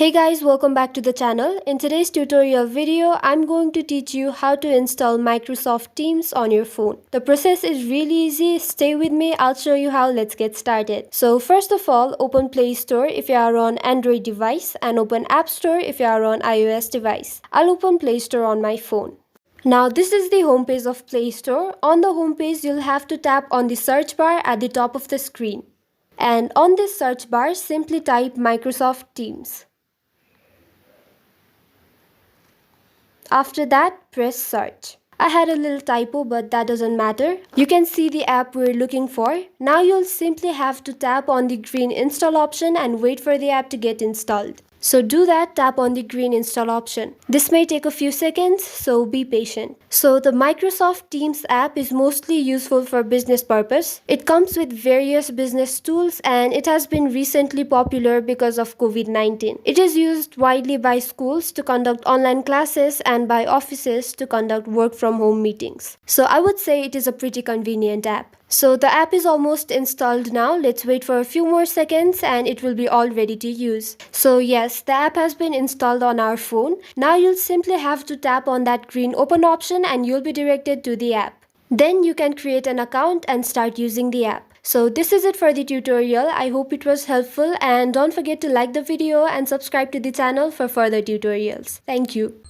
Hey guys, welcome back to the channel. In today's tutorial video, I'm going to teach you how to install Microsoft Teams on your phone. The process is really easy. Stay with me, I'll show you how. Let's get started. So first of all, open Play Store if you are on Android device and open App Store if you are on iOS device. I'll open Play Store on my phone. Now this is the homepage of Play Store. On the homepage, you'll have to tap on the search bar at the top of the screen. And on this search bar, simply type Microsoft Teams. After that, press search. I had a little typo, but that doesn't matter. You can see the app we're looking for. Now you'll simply have to tap on the green install option and wait for the app to get installed. So do that, tap on the green install option. This may take a few seconds, so be patient. So the Microsoft Teams app is mostly useful for business purpose. It comes with various business tools and it has been recently popular because of COVID-19. It is used widely by schools to conduct online classes and by offices to conduct work from home meetings. So I would say it is a pretty convenient app. So the app is almost installed now. Let's wait for a few more seconds and it will be all ready to use. So yes, the app has been installed on our phone. Now you'll simply have to tap on that green open option and you'll be directed to the app. Then you can create an account and start using the app. So this is it for the tutorial. I hope it was helpful and don't forget to like the video and subscribe to the channel for further tutorials. Thank you.